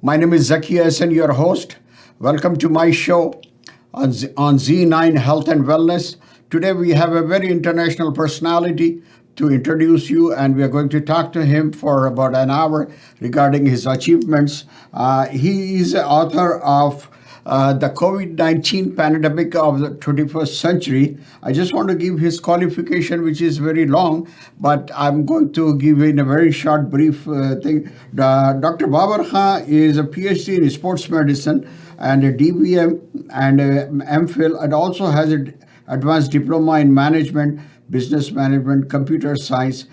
My name is Zacky Ahsan, your host. Welcome to my show on Zee9 Health and Wellness. Today we have a very international personality to introduce you, and we are going to talk to him for about an hour regarding his achievements. He is the author of the COVID-19 pandemic of the 21st century. I just want to give his qualification, which is very long, but I'm going to give in a very short, brief thing. Dr. Babar Khan is a PhD in sports medicine and a DBM and a MPhil, and also has an advanced diploma in management, business management, computer science,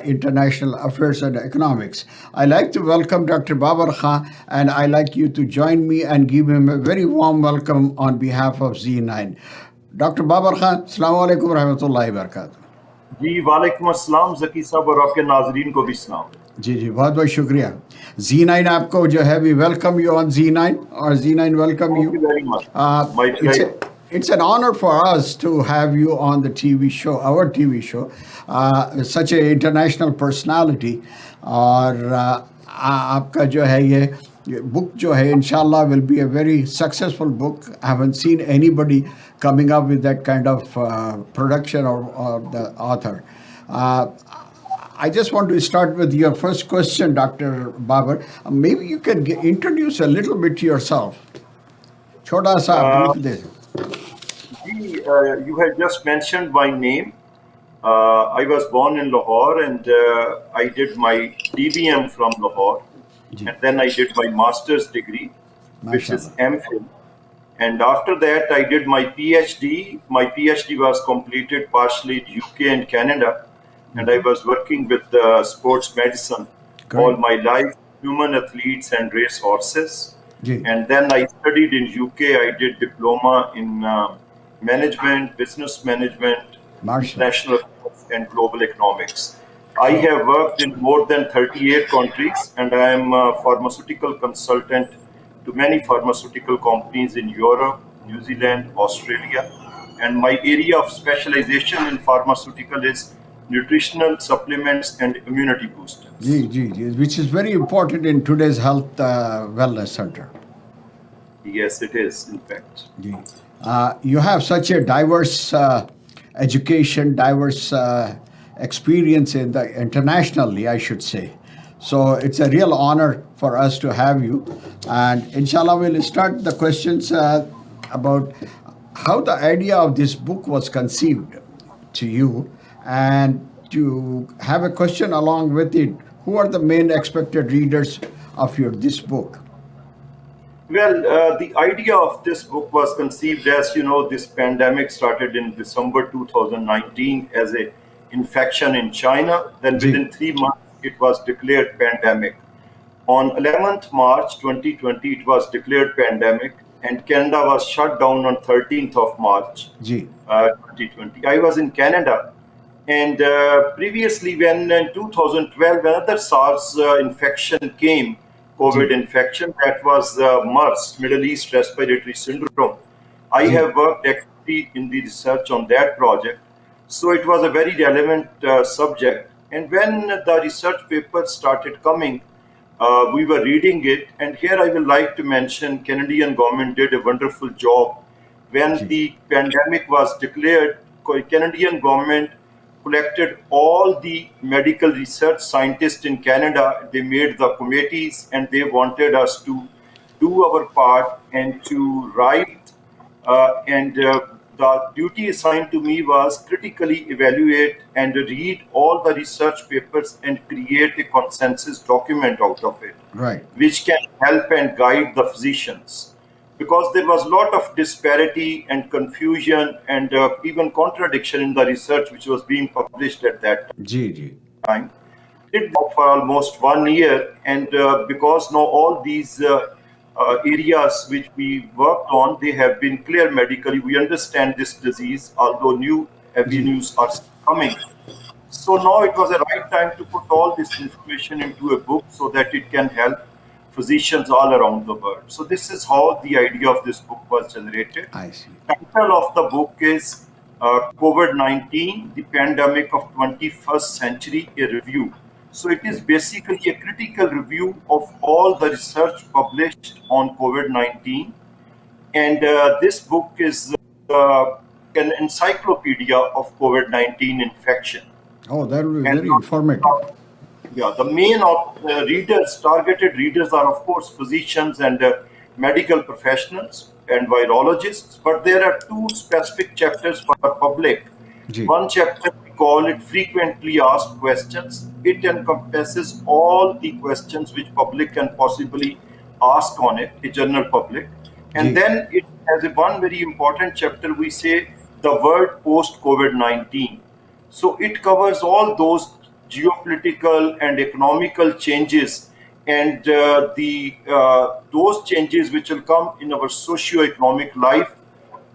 international affairs, and economics. I like to welcome Dr. Babar Khan, and I like you to join me and give him a very warm welcome on behalf of Zee9. Dr. Babar Khan, Assalamu alaikum warahmatullahi wabarakatuh. जी वालेकुम अस्सलाम ज़की साहब और आपके नाज़रीन को भी सलाम। जी जी, बहुत बहुत शुक्रिया। Zee9 आपको जो है, we welcome you on Zee9, or Zee9 welcome you. Thank you very much. My pleasure. It's an honor for us to have you on the TV show, our TV show, such an international personality. और आपका जो है ये book जो है, inshallah, will be a very successful book. I haven't seen anybody coming up with that kind of production or the author. I just want to start with your first question, Dr. Babar. Maybe you can introduce a little bit yourself. Choda sa brief de. You had just mentioned my name. I was born in Lahore, and I did my DBM from Lahore, and then I did my master's degree, which is MPhil. And after that, I did my PhD. My PhD was completed partially in UK and Canada, and I was working with sports medicine all my life, human athletes and race horses. And then I studied in UK. I did diploma in management, business management, international affairs, and global economics. I have worked in more than 38 countries, and I am a pharmaceutical consultant to many pharmaceutical companies in Europe, New Zealand, Australia. And my area of specialization in pharmaceutical is nutritional supplements and immunity boosters. Which is very important in today's health wellness center. Yes, it is, in fact. You have such a diverse education, diverse experience internationally, I should say. So it's a real honor for us to have you. And inshallah, we'll start the questions about how the idea of this book was conceived to you, and to have a question along with it. Who are the main expected readers of this book? Well, the idea of this book was conceived as, this pandemic started in December 2019 as an infection in China. Then within 3 months, it was declared pandemic. On 11th March 2020, it was declared pandemic, and Canada was shut down on 13th of March 2020. I was in Canada. And previously, when in 2012, another SARS infection came, COVID infection, that was MERS, Middle East Respiratory Syndrome. I have worked actively in the research on that project. So it was a very relevant subject. And when the research papers started coming, we were reading it. And here I would like to mention Canadian government did a wonderful job. When the pandemic was declared, Canadian government collected all the medical research scientists in Canada. They made the committees, and they wanted us to do our part and to write. The duty assigned to me was critically evaluate and read all the research papers and create a consensus document out of it, which can help and guide the physicians. Because there was a lot of disparity and confusion and even contradiction in the research which was being published at that time. It worked for almost 1 year, and because now all these areas which we worked on, they have been clear medically. We understand this disease, although new avenues are coming. So now it was the right time to put all this information into a book so that it can help physicians all around the world. So this is how the idea of this book was generated. I see. Title of the book is COVID-19, the Pandemic of 21st Century, a Review. So it is basically a critical review of all the research published on COVID-19. And this book is an encyclopedia of COVID-19 infection. Oh, that will be And very informative. yeah, the main readers, targeted readers, are of course physicians and medical professionals and virologists. But there are two specific chapters for public. Ji. One chapter we call it frequently asked questions. It encompasses all the questions which public can possibly ask on it, a general public. And Ji. then it has a one very important chapter. We say the world post COVID-19. So it covers all those geopolitical and economical changes and the those changes which will come in our socio-economic life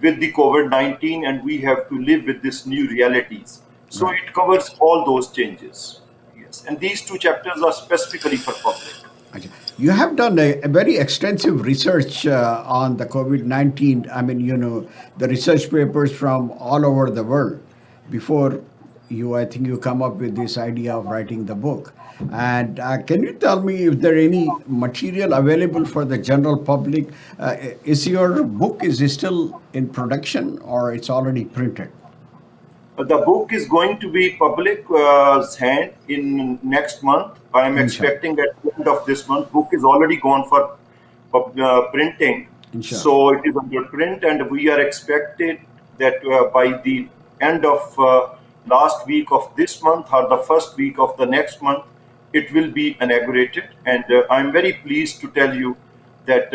with the COVID-19, and we have to live with these new realities. So Right. it covers all those changes. Yes, and these two chapters are specifically for public. Okay. You have done a very extensive research on the COVID 19. I mean, the research papers from all over the world before I think you come up with this idea of writing the book. And can you tell me if there any material available for the general public? Is your book is it still in production or it's already printed? The book is going to be public hand in next month. I am Inshallah. expecting at the end of this month. Book is already gone for printing, Inshallah. so it is under print, and we are expected that by the end of last week of this month or the first week of the next month, it will be inaugurated. And I'm very pleased to tell you that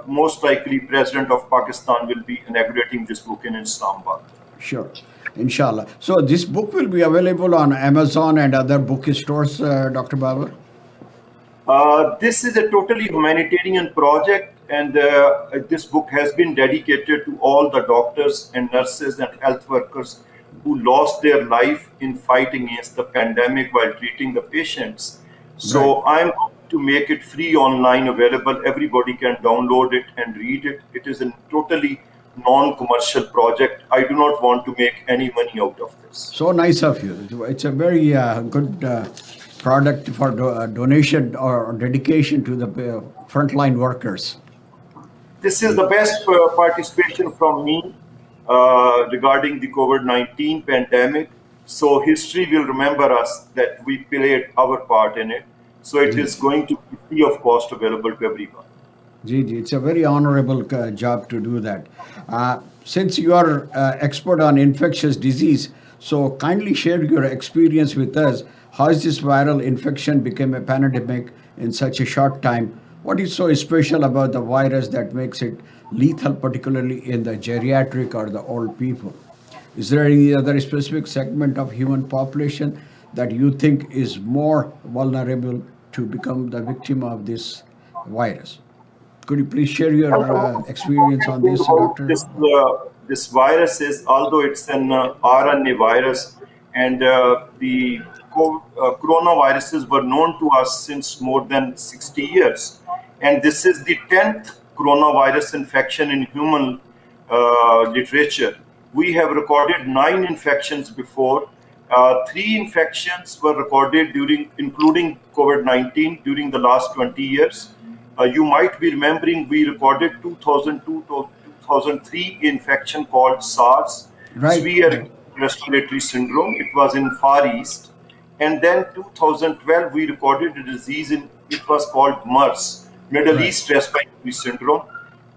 most likely President of Pakistan will be inaugurating this book in Islamabad. Sure. Inshallah. So this book will be available on Amazon and other bookstores, Dr. Babar? This is a totally humanitarian project, and this book has been dedicated to all the doctors and nurses and health workers who lost their life in fighting against the pandemic while treating the patients. Right. So I'm going to make it free online available. Everybody can download it and read it. It is a totally non-commercial project. I do not want to make any money out of this. So nice of you. It's a very good product for donation or dedication to the frontline workers. This is the best participation from me regarding the COVID-19 pandemic. So history will remember us that we played our part in it. So it Ji. is going to be free of cost available to everyone. Ji, it's a very honorable job to do that. Since you are expert on infectious disease, so kindly share your experience with us. How is this viral infection became a pandemic in such a short time? What is so special about the virus that makes it lethal, particularly in the geriatric or the old people? Is there any other specific segment of human population that you think is more vulnerable to become the victim of this virus? Could you please share your experience on Thing this, about Doctor? this virus is, although it's an RNA virus, and the coronaviruses were known to us since more than 60 years, and this is the 10th coronavirus infection in human literature. We have recorded 9 infections before. Three infections were recorded during, including COVID-19, during the last 20 years. You might be remembering we recorded 2002 to 2003 infection called SARS, Right, severe right, respiratory syndrome. It was in Far East. And then 2012 we recorded a disease in, it was called MERS, Middle right, East Respiratory Syndrome.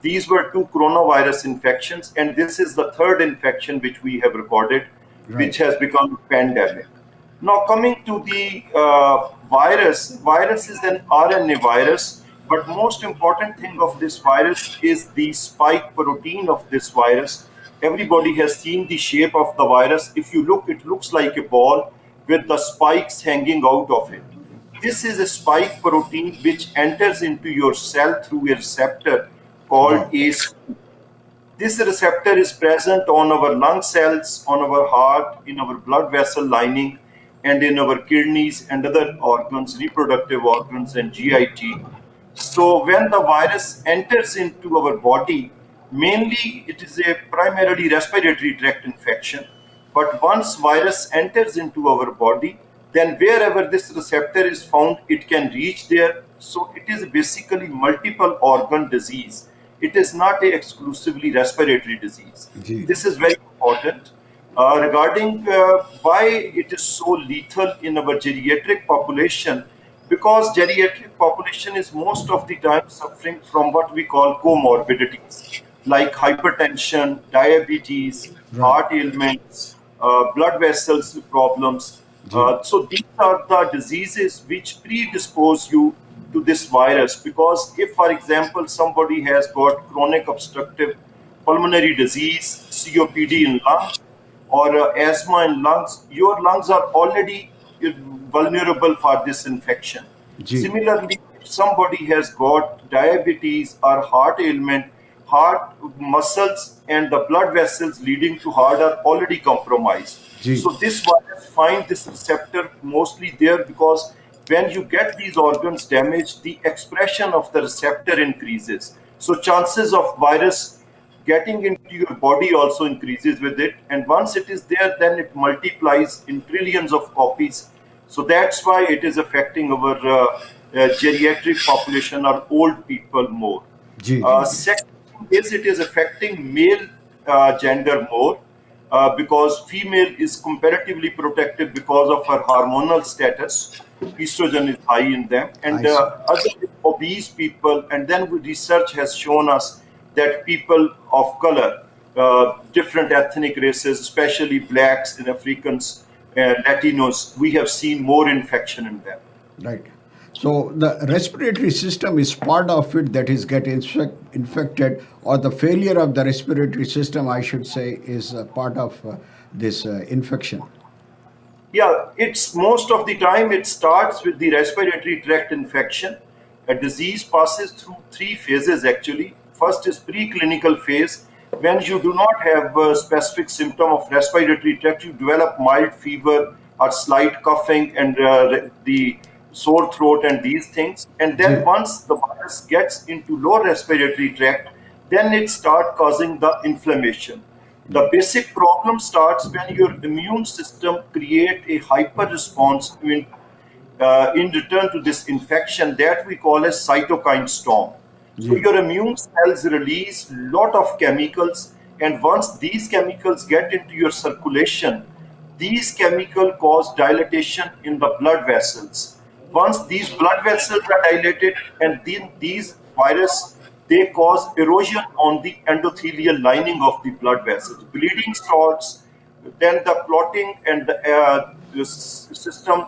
These were two coronavirus infections, and this is the third infection which we have recorded, right, which has become a pandemic. Now, coming to the virus is an RNA virus, but most important thing of this virus is the spike protein of this virus. Everybody has seen the shape of the virus. If you look, it looks like a ball with the spikes hanging out of it. This is a spike protein which enters into your cell through a receptor called wow, ACE. This receptor is present on our lung cells, on our heart, in our blood vessel lining, and in our kidneys and other organs, reproductive organs, and GIT. So when the virus enters into our body, mainly it is a primarily respiratory tract infection. But once virus enters into our body, then wherever this receptor is found, it can reach there. So it is basically multiple organ disease. It is not a exclusively respiratory disease. Ji. This is very important. Regarding why it is so lethal in our geriatric population, because geriatric population is most of the time suffering from what we call comorbidities like hypertension, diabetes, Right. heart ailments, blood vessels problems. Ji. So these are the diseases which predispose you to this virus. Because if, for example, somebody has got chronic obstructive pulmonary disease, COPD Ji. in lungs, or asthma in lungs, your lungs are already vulnerable for this infection. Ji. Similarly, if somebody has got diabetes or heart ailment, heart muscles and the blood vessels leading to heart are already compromised. Ji. So this virus find this receptor mostly there, because when you get these organs damaged, the expression of the receptor increases. So chances of virus getting into your body also increases with it, and once it is there, then it multiplies in trillions of copies. So that's why it is affecting our geriatric population or old people more. Ji. Ji. Ji. Second thing is, it is affecting male gender more, because female is comparatively protected because of her hormonal status. Estrogen is high in them, I and see. other obese people. And then research has shown us that people of color, different ethnic races, especially blacks and Africans, Latinos, we have seen more infection in them. Right. So the respiratory system is part of it that is get infected, or the failure of the respiratory system, I should say, is a part of this infection. Yeah, it's most of the time it starts with the respiratory tract infection. A disease passes through three phases actually. First is preclinical phase, when you do not have a specific symptom of respiratory tract, you develop mild fever or slight coughing and the sore throat and these things. And then Ji. once the virus gets into lower respiratory tract, then it starts causing the inflammation. The basic problem starts when your immune system create a hyper response in return to this infection that we call as cytokine storm. So Ji. your immune cells release lot of chemicals, and once these chemicals get into your circulation, these chemicals cause dilatation in the blood vessels. Once these blood vessels are dilated, and then these virus, they cause erosion on the endothelial lining of the blood vessels. Bleeding starts, then the clotting and the system,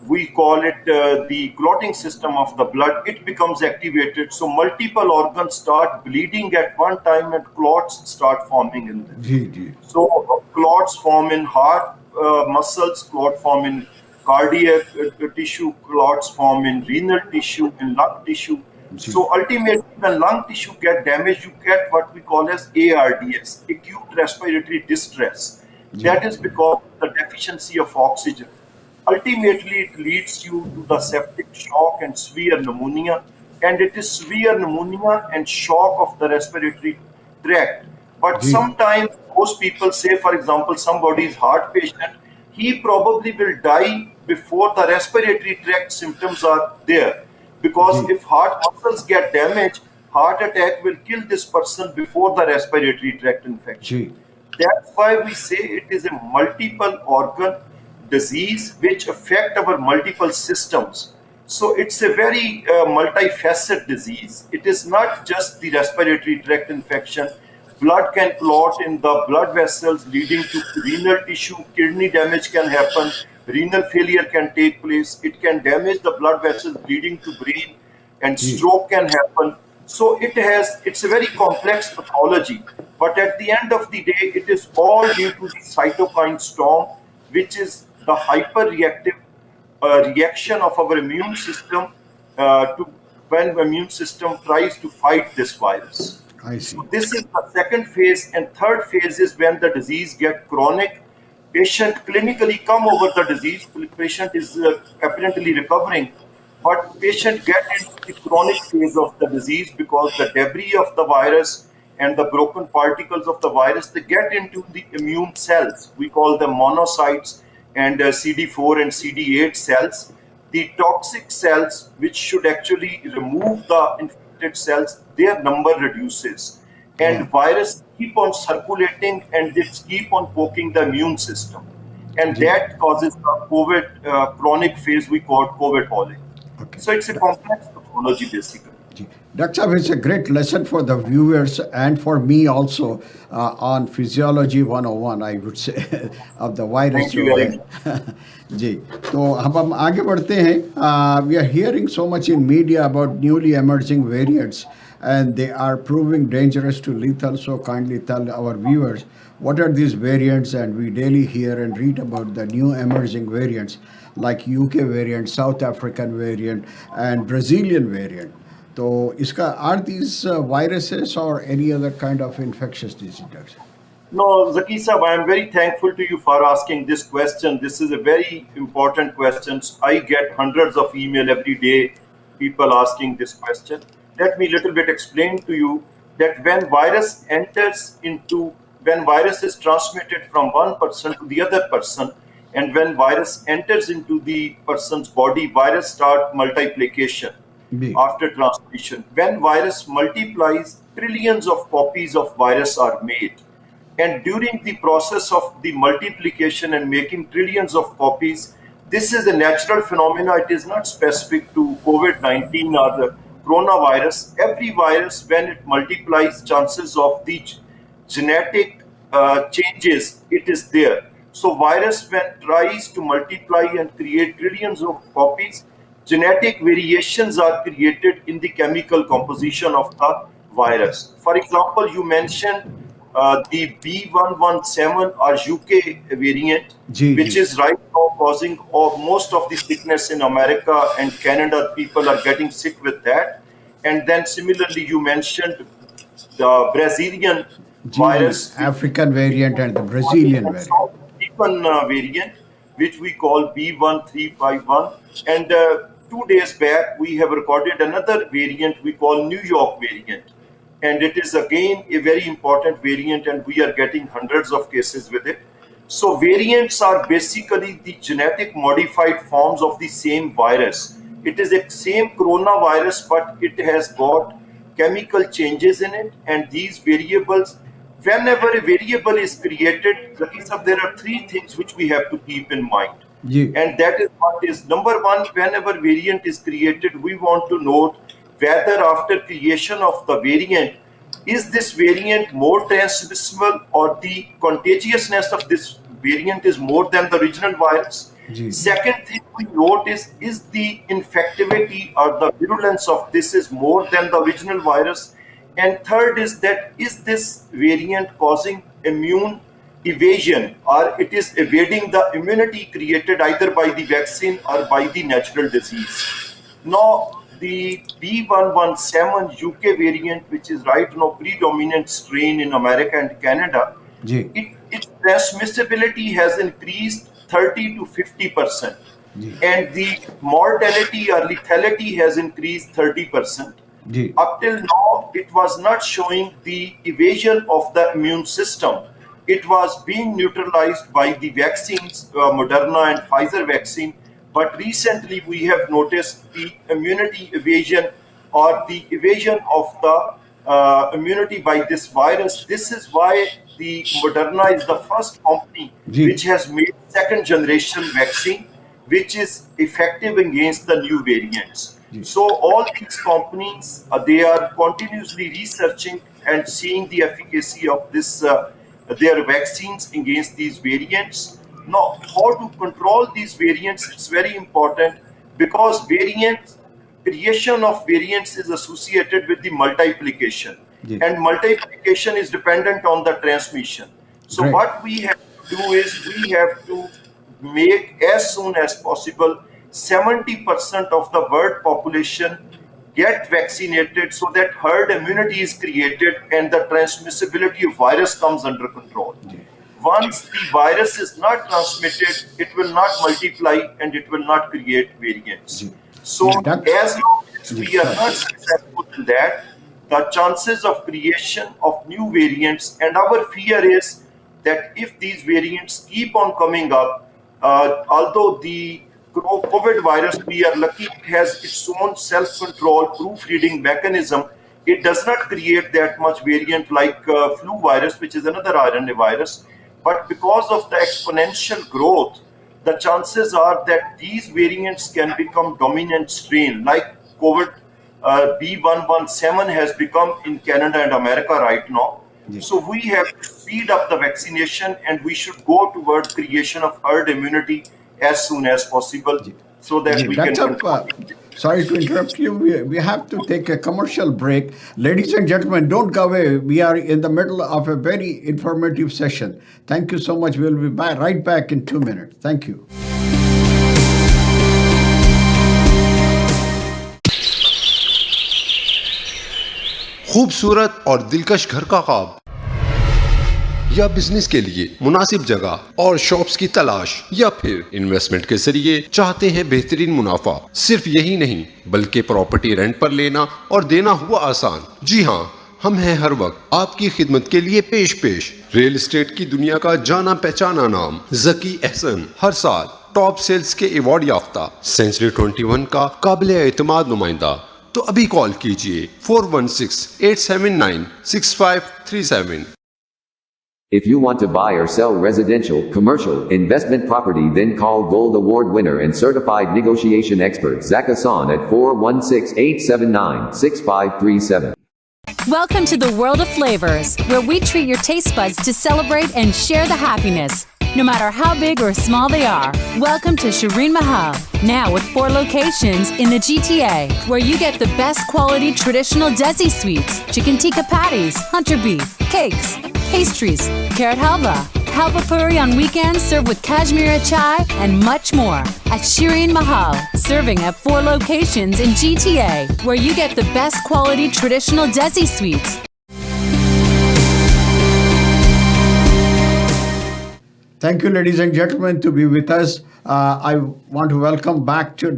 we call it the clotting system of the blood, it becomes activated. So multiple organs start bleeding at one time and clots start forming in them. Ji. Ji. So clots form in heart muscles, clot form in cardiac tissue, clots form in renal tissue, in lung tissue. Ji. So ultimately, when lung tissue get damaged, you get what we call as ARDS, acute respiratory distress. Ji. That is because of the deficiency of oxygen. Ultimately, it leads you to the septic shock and severe pneumonia, and it is severe pneumonia and shock of the respiratory tract. But Ji. sometimes most people say, for example, somebody is heart patient, he probably will die before the respiratory tract symptoms are there. Because Ji. if heart muscles get damaged, heart attack will kill this person before the respiratory tract infection. Ji. That's why we say it is a multiple organ disease which affect our multiple systems. So it's a very multifaceted disease. It is not just the respiratory tract infection. Blood can clot in the blood vessels, leading to renal tissue. Kidney damage can happen. Renal failure can take place. It can damage the blood vessels, leading to brain, and Ji. stroke can happen. So it's a very complex pathology. But at the end of the day, it is all due to the cytokine storm, which is the hyperreactive reaction of our immune system to when the immune system tries to fight this virus. I So see. this is the second phase, and third phase is when the disease get chronic. Patient clinically come over the disease. Patient is apparently recovering, but patient get into the chronic phase of the disease because the debris of the virus and the broken particles of the virus, they get into the immune cells. We call them monocytes, and CD4 and CD8 cells. The toxic cells, which should actually remove the infected cells, their number reduces. Yeah. And virus keep on circulating and they keep on poking the immune system. And Ji. that causes the COVID chronic phase we call COVID holic. Okay. So it's a complex pathology basically. Ji. Dr. Saab, it's a great lesson for the viewers and for me also on physiology 101, I would say, of the virus Thank you जो very much. है जी तो हम आगे बढ़ते हैं we are hearing so much in media about newly emerging variants and they are proving dangerous to lethal, so kindly tell our viewers what are these variants, and we daily hear and read about the new emerging variants like UK variant, South African variant and Brazilian variant. So, are these viruses or any other kind of infectious diseases? No, Zaki Sahab, I am very thankful to you for asking this question. This is a very important question. I get hundreds of email every day, people asking this question. Let me little bit explain to you that when virus is transmitted from one person to the other person, and when virus enters into the person's body, virus start multiplication B. after transmission. When virus multiplies, trillions of copies of virus are made. And during the process of the multiplication and making trillions of copies, this is a natural phenomenon. It is not specific to COVID-19 or the coronavirus. Every virus, when it multiplies, chances of the genetic changes, it is there. So virus, when tries to multiply and create trillions of copies, genetic variations are created in the chemical composition of the virus. For example, you mentioned the B117 or UK variant, G, which G. is right now causing most of the sickness in America and Canada. People are getting sick with that. And then similarly, you mentioned the Brazilian G, G. virus, which African variant and the Brazilian and variant. South African variant, which we call B1351. And 2 days back, we have recorded another variant we call New York variant. And it is again a very important variant, and we are getting hundreds of cases with it. So, variants are basically the genetic modified forms of the same virus. It is a same coronavirus, but it has got chemical changes in it, and these variables, whenever a variable is created, Zaki sir, there are three things which we have to keep in mind. G. And that is what is number one, whenever variant is created, we want to note whether after creation of the variant, is this variant more transmissible or the contagiousness of this variant is more than the original virus? G. Second thing we note is the infectivity or the virulence of this is more than the original virus? And third is that is this variant causing immune evasion or it is evading the immunity created either by the vaccine or by the natural disease? Now, the B117 UK variant, which is right now predominant strain in America and Canada, G. its transmissibility has increased 30 to 50%, G. and the mortality or lethality has increased 30%. G. Up till now, it was not showing the evasion of the immune system. It was being neutralized by the vaccines, Moderna and Pfizer vaccine. But recently, we have noticed the immunity evasion or the evasion of the immunity by this virus. This is why the Moderna is the first company G. which has made second generation vaccine, which is effective against the new variants. G. So all these companies, they are continuously researching and seeing the efficacy of this their vaccines against these variants. Now, how to control these variants? It's very important because creation of variants is associated with the multiplication, G. and multiplication is dependent on the transmission. So Great. what we have to do is we have to make as soon as possible 70% of the world population get vaccinated so that herd immunity is created and the transmissibility of virus comes under control. G. Once the virus is not transmitted, it will not multiply and it will not create variants. G. So, G. Doc- as long as G. we are Sorry. not successful in that, the chances of creation of new variants, and our fear is that if these variants keep on coming up, Although the COVID virus, we are lucky, it has its own self-control, proofreading mechanism. It does not create that much variant like flu virus, which is another RNA virus. But because of the exponential growth, the chances are that these variants can become dominant strain, like COVID B117 has become in Canada and America right now. जी So we have to speed up the vaccination, and we should go toward creation of herd immunity as soon as possible जी so that जी we can doctor control साहब it. sorry to interrupt you. We have to take a commercial break. Ladies and gentlemen, don't go away. We are in the middle of a very informative session. Thank you so much. We'll be right back in 2 minutes. Thank you. खूबसूरत और दिलकश घर का ख्वाब या business के लिए मुनासिब जगह और शॉप्स की तलाश या फिर इन्वेस्टमेंट के जरिए चाहते हैं बेहतरीन मुनाफा। सिर्फ यही नहीं बल्कि प्रॉपर्टी रेंट पर लेना और देना हुआ आसान। जी हाँ, हम हैं हर वक्त आपकी खिदमत के लिए पेश रियल एस्टेट की दुनिया का जाना पहचाना नाम ज़की ahsan, हर साल टॉप सेल्स के अवार्ड याफ्ता सेंचुरी 21 का काबिल एतमाद नुमाइंदा। तो अभी कॉल कीजिए 4168796537। If you want to buy or sell residential, commercial, investment property, then call Gold Award winner and certified negotiation expert Zacky Ahsan at 416-879-6537. Welcome to the world of flavors, where we treat your taste buds to celebrate and share the happiness, no matter how big or small they are. Welcome to Shireen Mahal, now with 4 locations in the GTA, where you get the best quality traditional Desi sweets, chicken tikka patties, hunter beef, cakes, pastries, carrot halva puri on weekends served with Kashmiri chai, and much more. At Shireen Mahal, serving at 4 locations in GTA, where you get the best quality traditional Desi sweets. Thank you, ladies and gentlemen, to be with us. I want to welcome back to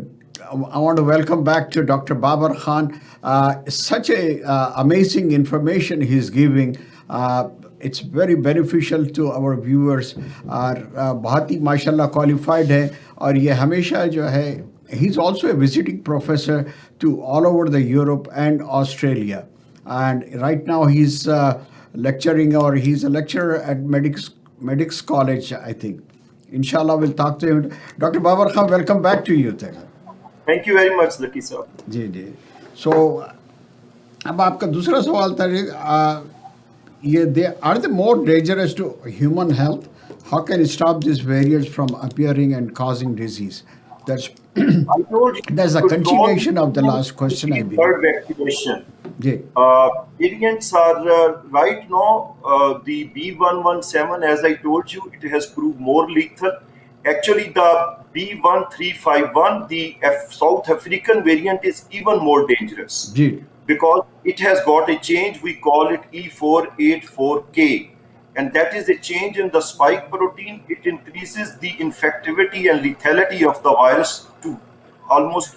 Dr. Babar Khan. Such a amazing information he's giving. It's very beneficial to our viewers. बहुत ही माशाल्लाह qualified है और ये हमेशा जो है, he's also a visiting professor to all over the Europe and Australia. And right now he's lecturing, or he's a lecturer at Medics College, I think. Inshallah, we'll talk to him. Dr. Babar Khan, welcome back to you. Thank you very much, Zacky sir. Ji ji. So, अब आपका दूसरा सवाल था, are they more dangerous to human health? How can you stop these variants from appearing and causing disease? That's I told you that's a to continuation don't of the last question, I receive believe. herd vaccination. Ji Variants are right now the B117, as I told you, it has proved more lethal. Actually, the B1351, the South African variant, is even more dangerous ji because it has got a change. We call it E484K, and that is a change in the spike protein. It increases the infectivity and lethality of the virus to almost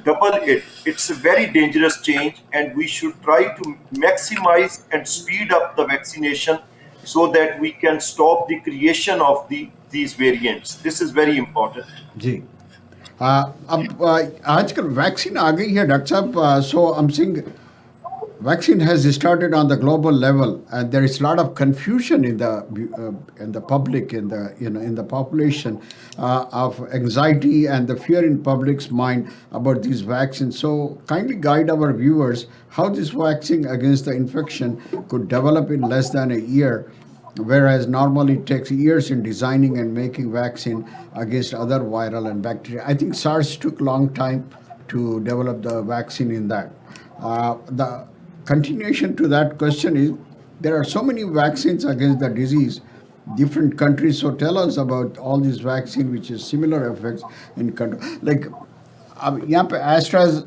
double it. It's a very dangerous change, and we should try to maximize and speed up the vaccination so that we can stop the creation of these variants. This is very important. जी अब आजकल vaccine आ गई है doctor साहब. So I'm saying vaccine has started on the global level, and there is a lot of confusion in the public, in the population, of anxiety and the fear in public's mind about these vaccines. So kindly guide our viewers how this vaccine against the infection could develop in less than a year, whereas normally it takes years in designing and making vaccine against other viral and bacteria. I think SARS took a long time to develop the vaccine in that. The continuation to that question is, there are so many vaccines against the disease, different countries. So tell us about all these vaccines which is similar effects in country. Like अब यहाँ पे एस्ट्राज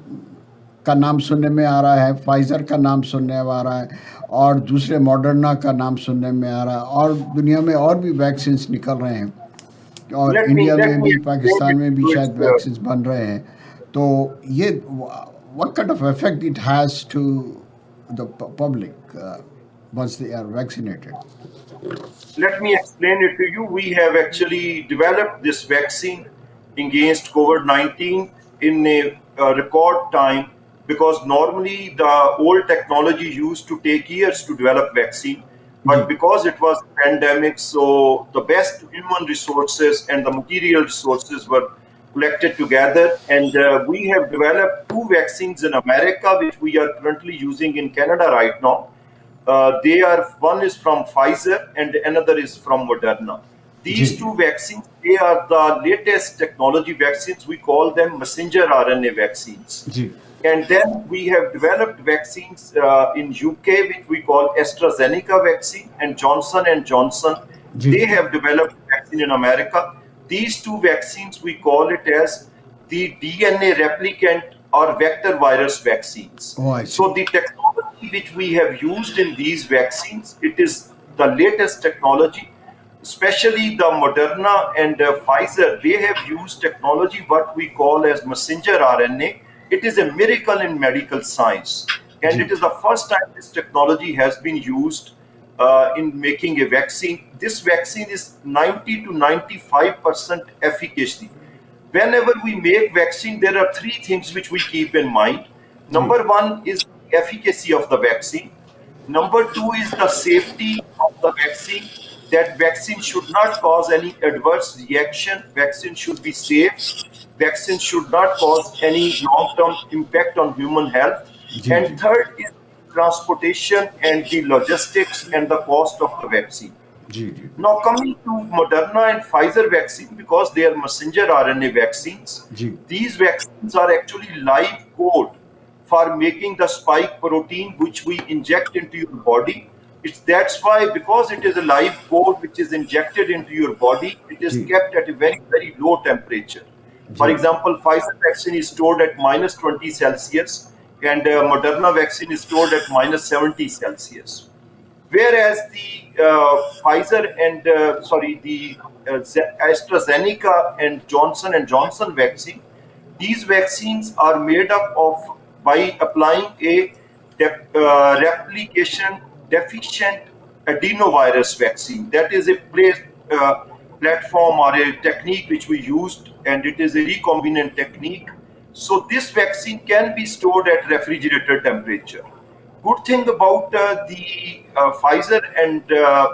का नाम सुनने में आ रहा है, Pfizer का नाम सुनने में आ रहा है, और दूसरे मॉडर्ना का नाम सुनने में आ रहा है, और दुनिया में और भी वैक्सीन्स निकल रहे हैं, और इंडिया में भी, पाकिस्तान में भी शायद वैक्सीन्स बन रहे हैं. तो ये what kind of effect it has to the public? once they are vaccinated? Let me explain it to you. We have actually developed this vaccine against COVID 19 in a record time, because normally the old technology used to take years to develop vaccine. Ji. But because it was a pandemic, so the best human resources and the material resources were collected together, and we have developed two vaccines in America, which we are currently using in Canada right now. They are, one is from Pfizer and another is from Moderna. These Ji. two vaccines, they are the latest technology vaccines. We call them messenger RNA vaccines. Ji. And then we have developed vaccines in UK, which we call AstraZeneca vaccine, and Johnson and Johnson. Ji. They have developed vaccine in America. These two vaccines, we call it as the DNA replicant or vector virus vaccines. Oh, I see. So the technology which we have used in these vaccines, it is the latest technology. Especially the Moderna and Pfizer, they have used technology what we call as messenger RNA. It is a miracle in medical science, and Ji. it is the first time this technology has been used in making a vaccine. This vaccine is 90 to 95% efficacy. Whenever we make vaccine, there are three things which we keep in mind. Number one is the efficacy of the vaccine. Number two is the safety of the vaccine. That vaccine should not cause any adverse reaction. Vaccine should be safe. Vaccine should not cause any long-term impact on human health. Ji. And third is transportation and the logistics and the cost of the vaccine. Ji. Ji. Now, coming to Moderna and Pfizer vaccine, because they are messenger RNA vaccines, Ji. these vaccines are actually live code for making the spike protein which we inject into your body. That's why, because it is a live code which is injected into your body, it is Ji. kept at a very, very low temperature. For Ji. example, Pfizer vaccine is stored at minus 20 Celsius, and Moderna vaccine is stored at minus 70 Celsius. Whereas the Pfizer and the AstraZeneca and Johnson vaccine, these vaccines are made up of, by applying a replication deficient adenovirus vaccine. That is a platform or a technique which we used, and it is a recombinant technique. So this vaccine can be stored at refrigerator temperature. Good thing about the Pfizer and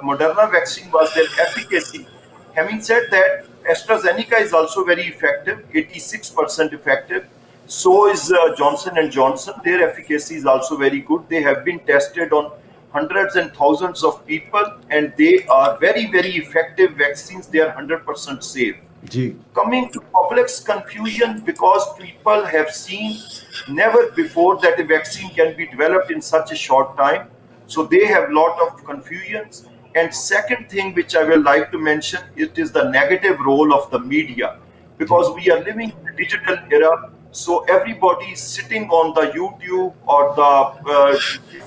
Moderna vaccine was their efficacy. Having said that, AstraZeneca is also very effective, 86% effective. So is Johnson and Johnson. Their efficacy is also very good. They have been tested on hundreds and thousands of people, and they are very, very effective vaccines. They are 100% safe. Ji. Coming to public's confusion, because people have seen never before that a vaccine can be developed in such a short time, so they have lot of confusions. And second thing which I will like to mention, it is the negative role of the media, because we are living in a digital era. So everybody is sitting on the YouTube or the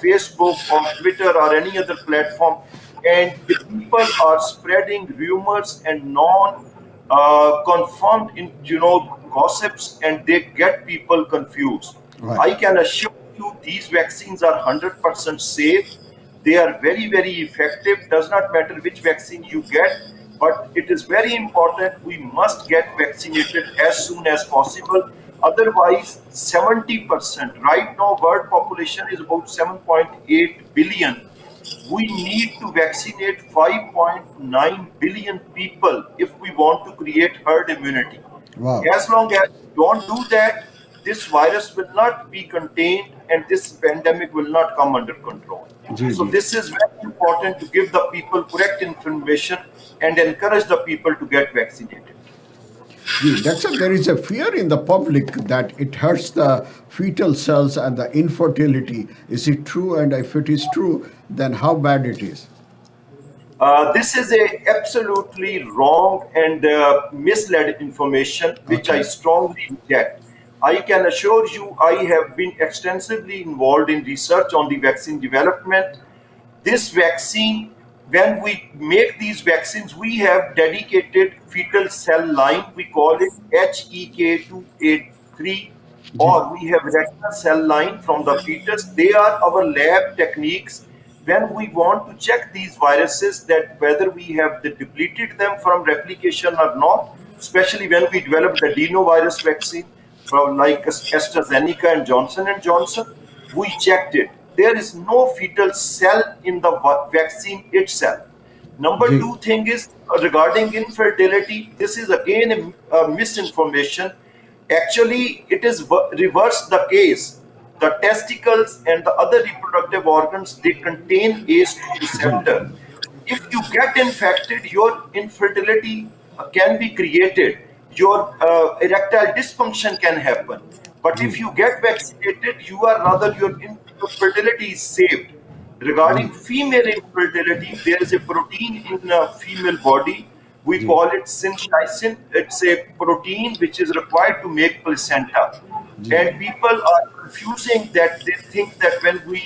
Facebook or Twitter or any other platform, and the people are spreading rumors and non confirmed in gossips, and they get people confused. Right. I can assure you these vaccines are 100% safe. They are very, very effective. Does not matter which vaccine you get, but it is very important we must get vaccinated as soon as possible. Otherwise, 70%, right now world population is about 7.8 billion. We need to vaccinate 5.9 billion people if we want to create herd immunity. Wow. As long as we don't do that, this virus will not be contained and this pandemic will not come under control. Ji, So ji. this is very important to give the people correct information and encourage the people to get vaccinated. There is a fear in the public that it hurts the fetal cells and the infertility. Is it true? And if it is true, then how bad it is? This is a absolutely wrong and misled information, which I strongly reject. I can assure you, I have been extensively involved in research on the vaccine development. This vaccine, when we make these vaccines, we have dedicated fetal cell line. We call it HEK283, or we have retinal cell line from the fetus. They are our lab techniques when we want to check these viruses, that whether we have depleted them from replication or not, especially when we developed the adenovirus vaccine from like AstraZeneca and Johnson, we checked it. There is no fetal cell in the vaccine itself. Number Ji. two thing is regarding infertility. This is again a misinformation. Actually, it is reverse the case. The testicles and the other reproductive organs, they contain ACE2 Ji. receptor. If you get infected, your infertility can be created. Your erectile dysfunction can happen. But if Ji. you get vaccinated, you are rather your fertility is saved. Regarding Ji. female infertility, there is a protein in the female body. We Ji. call it syncytin. It's a protein which is required to make placenta. Ji. And people are confusing that. They think that when we,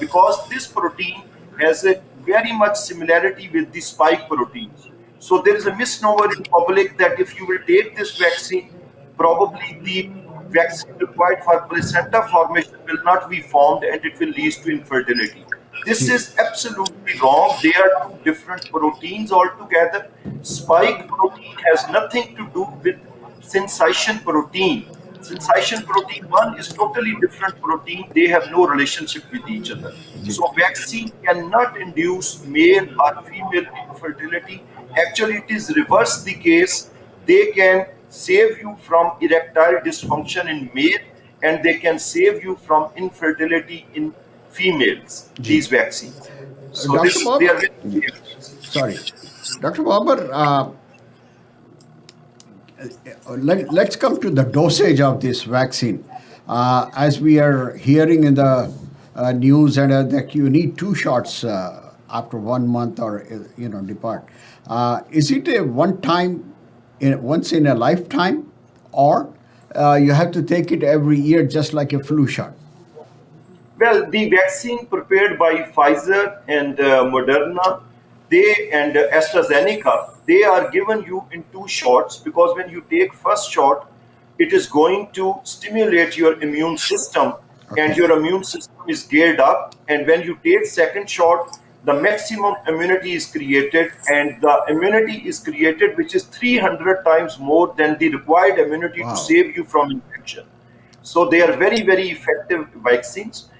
because this protein has a very much similarity with the spike proteins. So there is a misnomer in public that if you will take this vaccine, probably the vaccine required for placenta formation will not be formed and it will lead to infertility. This Ji. is absolutely wrong. They are two different proteins altogether. Spike protein has nothing to do with sensation protein. Sensation protein 1 is totally different protein. They have no relationship with each other. Ji. So vaccine cannot induce male or female infertility. Actually, it is reverse the case. They can save you from erectile dysfunction in male and they can save you from infertility in females, Ji. these vaccines. So Dr. this they are Babar, very clear. sorry. Dr. Babar, let's come to the dosage of this vaccine. As we are hearing in the news and that you need two shots after 1 month or depart. Is it a one time, once in a lifetime, or you have to take it every year just like a flu shot? Well, the vaccine prepared by Pfizer and Moderna, they and AstraZeneca, they are given you in two shots because when you take first shot, it is going to stimulate your immune system, and Okay. your immune system is geared up. And when you take second shot, the maximum immunity is created, and the immunity is created which is 300 times more than the required immunity to Wow. save you from infection. So they are very, very effective vaccines.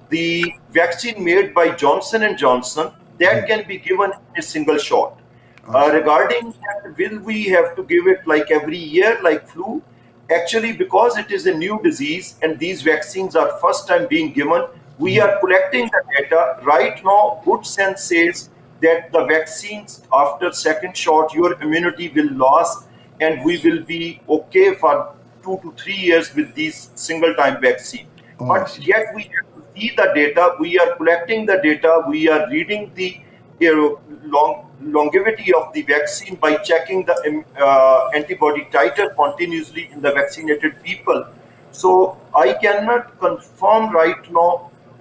The vaccine made by Johnson and Johnson that Ji. can be given in a single shot. Awesome. Regarding that, will we have to give it like every year, like flu? Actually, because it is a new disease and these vaccines are first time being given, we Ji. are collecting the data right now. Good sense says that the vaccines after second shot, your immunity will last, and we will be okay for 2 to 3 years with these single time vaccine. Oh, I But see. yet we have to see the data. We are collecting the data. We are reading the longevity of the vaccine by checking the antibody titer continuously in the vaccinated people. So I cannot confirm right now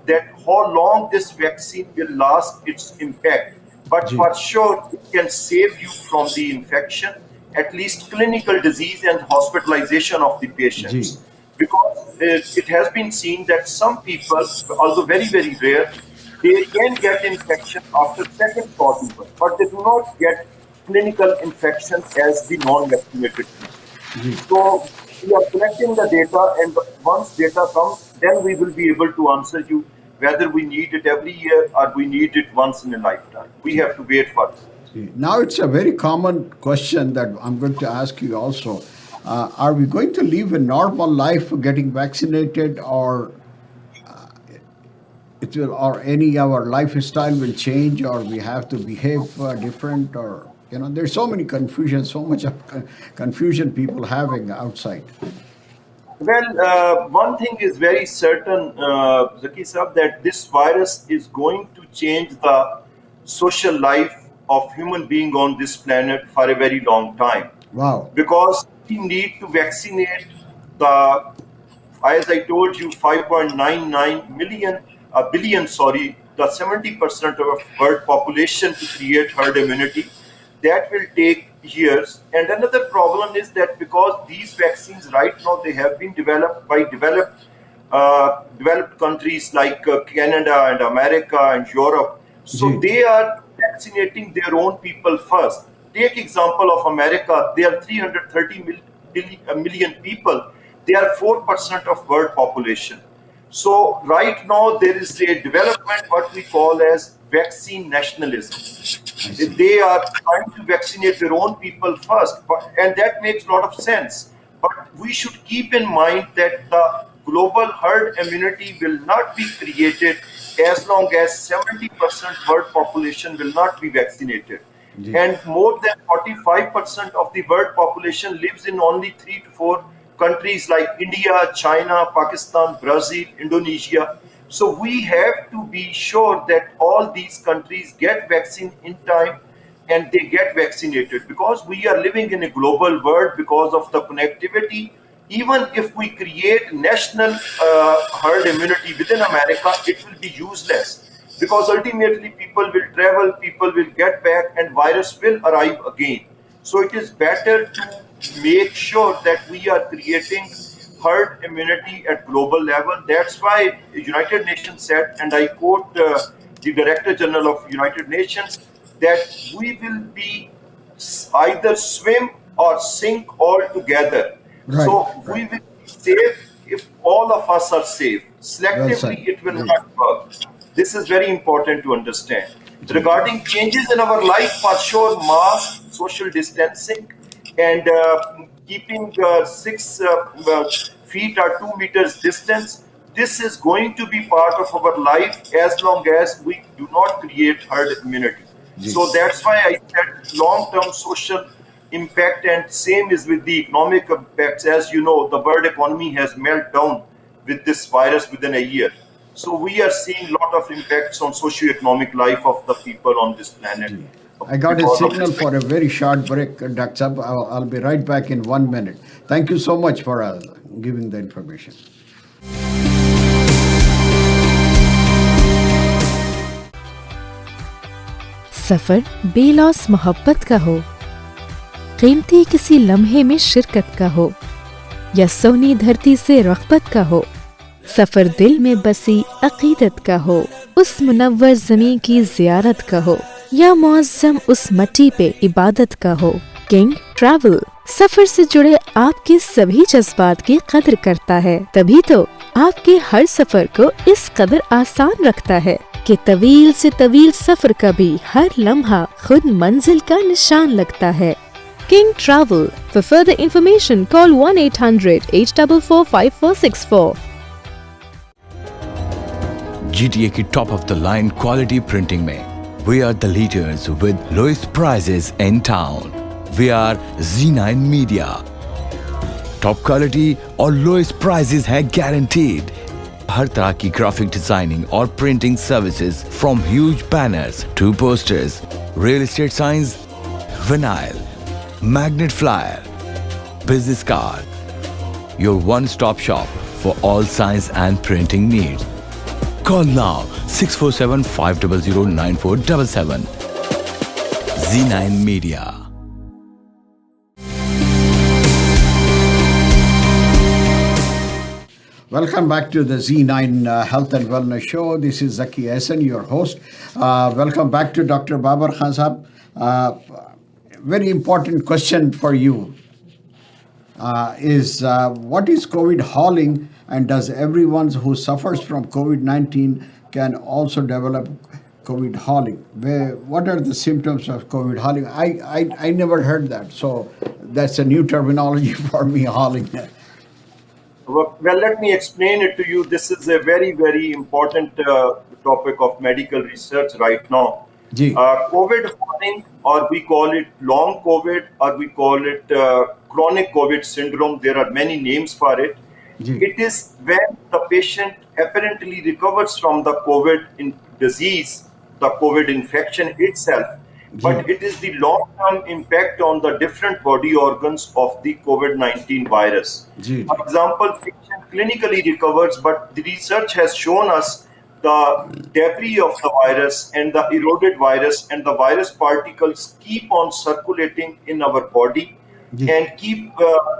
that how long this vaccine will last its impact. But Ji. for sure, it can save you from the infection, at least clinical disease and hospitalization of the Ji. patients. Because it has been seen that some people, although very, very rare, they can get infection after second shot even, but they do not get clinical infection as the non-vaccinated people. Ji. So we are collecting the data, and once data comes, then we will be able to answer you whether we need it every year or we need it once in a lifetime. We have to wait for it. Now it's a very common question that I'm going to ask you also. Are we going to live a normal life getting vaccinated, or it will, or any our lifestyle will change, or we have to behave different, or there's so many confusion, so much of confusion people having outside. Well, one thing is very certain, Zaki Sab, that this virus is going to change the social life of human being on this planet for a very long time, Wow. because we need to vaccinate the, as I told you, 5.99 million, billion, sorry, the 70% of world population to create herd immunity. That will take years. And another problem is that because these vaccines right now, they have been developed by developed developed countries like Canada and America and Europe. So Ji. they are vaccinating their own people first. Take example of America. They are 330 million people. They are 4% of world population. So right now there is a development what we call as vaccine nationalism. I see. They are trying to vaccinate their own people first, and that makes a lot of sense. But we should keep in mind that the global herd immunity will not be created as long as 70% world population will not be vaccinated. Ji. And more than 45% of the world population lives in only 3 to 4 countries like India, China, Pakistan, Brazil, Indonesia. So we have to be sure that all these countries get vaccine in time and they get vaccinated, because we are living in a global world because of the connectivity. Even if we create national herd immunity within America, it will be useless, because ultimately people will travel, people will get back, and virus will arrive again. So it is better to make sure that we are creating herd immunity at global level. That's why United Nations said, and I quote the Director General of United Nations, that we will be either swim or sink all together. Right, So right. we will be safe if all of us are safe. Well Selectively, said. it will Ji. not work. This is very important to understand. Ji. Regarding changes in our life, for sure, mask, social distancing, and keeping 6 feet or 2 meters distance, this is going to be part of our life as long as we do not create herd immunity. Ji. So that's why I said long-term social impact, and same is with the economic impacts. As you know, the world economy has melted down with this virus within a year. So we are seeing a lot of impacts on socio-economic life of the people on this planet Ji. I got a because of signal this. for a very short break, Dr. Sab. I'll be right back in 1 minute. Thank you so much for giving the information. सफर बेलौस मोहब्बत का हो, कीमती किसी लम्हे में शिरकत का हो, या सोनी धरती से रग़बत का हो, सफर दिल में बसी अक़ीदत का हो, उस मुनव्वर ज़मीं की ज़ियारत का हो, या मुअज़्ज़म उस मट्टी पे इबादत का हो। किंग ट्रैवल सफर से जुड़े आपके सभी जज्बात की कदर करता है, तभी तो आपके हर सफर को इस कदर आसान रखता है कि तवील से तवील सफर का भी हर लम्हा खुद मंजिल का निशान लगता है। King Travel. For further information, call 1-800-844-5464. GTA की top of the line quality printing में we are the leaders with lowest prices in town. We are Zee9 Media. Top quality और लोएस्ट प्राइसेस है गारंटीड। हर तरह की graphic designing और printing services from huge banners to posters, real estate signs, vinyl, magnet flyer, business card. Your one-stop shop for all science and printing needs. Call now 647-500-9477. Zee9 Media. Welcome back to the Zee9 Health and Wellness Show. This is Zacky, Ahsan, your host. Welcome back to Dr. Babar Khan Sahab. Very important question for you is what is COVID hauling, and does everyone who suffers from COVID-19 can also develop COVID hauling? What are the symptoms of COVID hauling? I never heard that, so that's a new terminology for me, hauling. Well, let me explain it to you. This is a very, very important topic of medical research right now. Ji. COVID hauling, or we call it long COVID, or we call it chronic COVID syndrome. There are many names for it. Ji. It is when the patient apparently recovers from the COVID disease, the COVID infection itself, but it is the long-term impact on the different body organs of the COVID-19 virus. Ji. For example, patient clinically recovers, but the research has shown us the debris of the virus and the eroded virus and the virus particles keep on circulating in our body. Ji. and keep,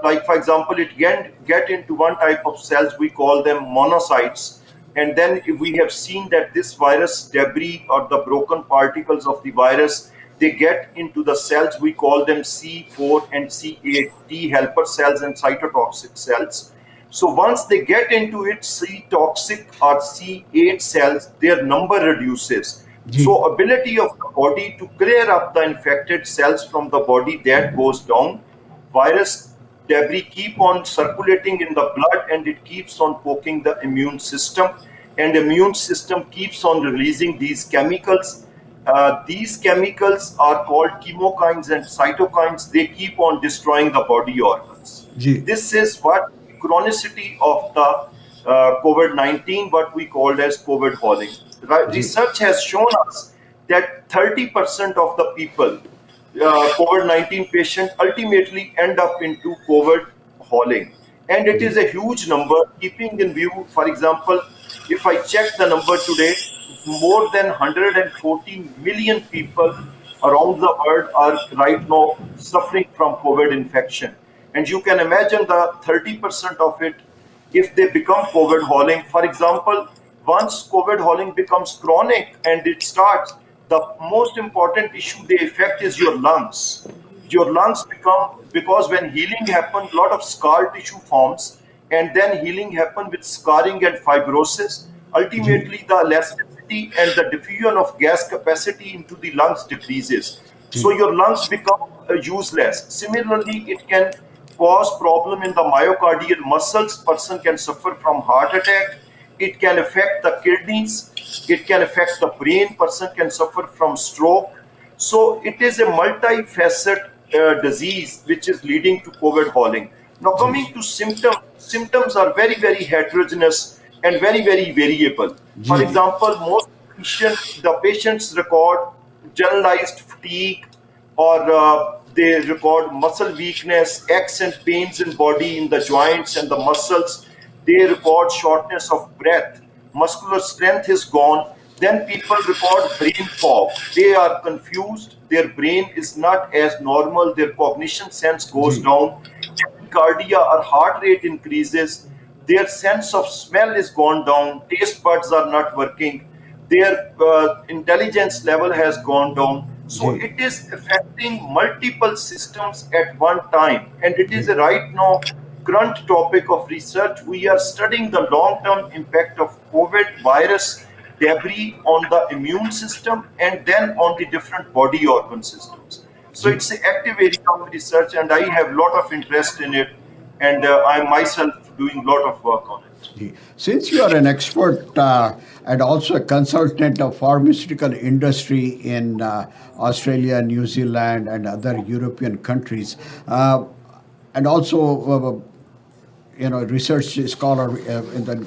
like for example, it get into one type of cells, we call them monocytes. And then if we have seen that this virus debris or the broken particles of the virus, they get into the cells, we call them C4 and C8, T helper cells and cytotoxic cells. So once they get into it, C toxic or C8 cells, their number reduces. Ji. So ability of the body to clear up the infected cells from the body, that goes down. Virus debris keep on circulating in the blood, and it keeps on poking the immune system, and immune system keeps on releasing these chemicals. These chemicals are called chemokines and cytokines. They keep on destroying the body organs. Ji. This is what chronicity of the COVID-19, what we called as COVID hauling. Ji. Research has shown us that 30% of the people, COVID-19 patient, ultimately end up into COVID hauling. And it is a huge number, keeping in view, for example, if I check the number today, more than 114 million people around the world are right now suffering from COVID infection. And you can imagine the 30% of it, if they become COVID hauling. For example, once COVID hauling becomes chronic and it starts, the most important issue they affect is your lungs. Your lungs become, because when healing happens, a lot of scar tissue forms, and then healing happens with scarring and fibrosis. Ji. Ultimately, the elasticity and the diffusion of gas capacity into the lungs decreases. So Ji. your lungs become useless. Similarly, it can cause problem in the myocardial muscles. Person can suffer from heart attack. It can affect the kidneys. It can affect the brain. Person can suffer from stroke. So it is a multifaceted disease which is leading to COVID hauling. Now Ji. coming to symptoms, symptoms are very, very heterogeneous and very, very variable. For Ji. example, most the patients record generalized fatigue, or they record muscle weakness, aches and pains in body, in the joints and the muscles. They record shortness of breath, muscular strength is gone. Then people record brain fog. They are confused. Their brain is not as normal. Their cognition sense goes Ji. down. Cardia or heart rate increases. Their sense of smell is gone down. Taste buds are not working. Their intelligence level has gone down. So Ji. it is affecting multiple systems at one time. And it is Ji. a right now current topic of research. We are studying the long-term impact of COVID virus debris on the immune system and then on the different body organ systems. So Ji. it's an active area of research, and I have a lot of interest in it, and I myself doing a lot of work on it. Since you are an expert and also a consultant of pharmaceutical industry in Australia, New Zealand, and other European countries, and also research scholar in the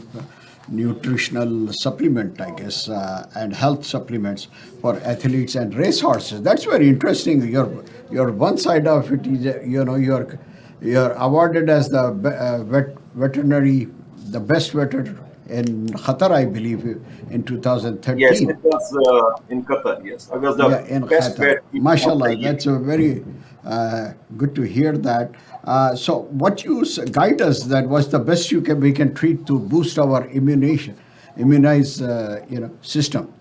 nutritional supplement, I guess, and health supplements for athletes and racehorses. That's very interesting. Your one side of it is, you're awarded as the veterinary, the best veterinary in Qatar, I believe, in Yes, it 2013. was in Qatar. Yes, I was the Yeah, in best Qatar. vet of the Mashallah, year. that's a very good to hear that. So, what you guide us that was the best we can treat to boost our system,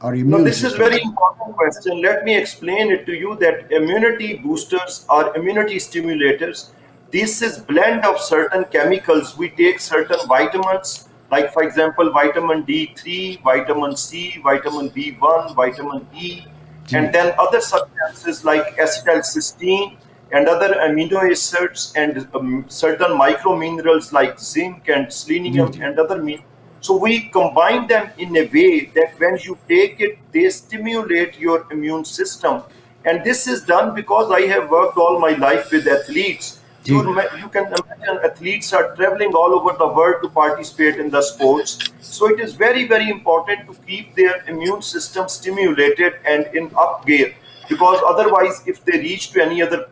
our Now, immune this is system. very important question. Let me explain it to you that immunity boosters or immunity stimulators, this is blend of certain chemicals. We take certain vitamins, like for example, vitamin D3, vitamin C, vitamin B1, vitamin E, and Ji. then other substances like acetylcysteine and other amino acids and certain micro minerals like zinc and Ji, selenium ji. and other minerals. So we combine them in a way that when you take it, they stimulate your immune system. And this is done because I have worked all my life with athletes. Ji. You can imagine athletes are traveling all over the world to participate in the sports. So it is very, very important to keep their immune system stimulated and in up gear, because otherwise if they reach to any other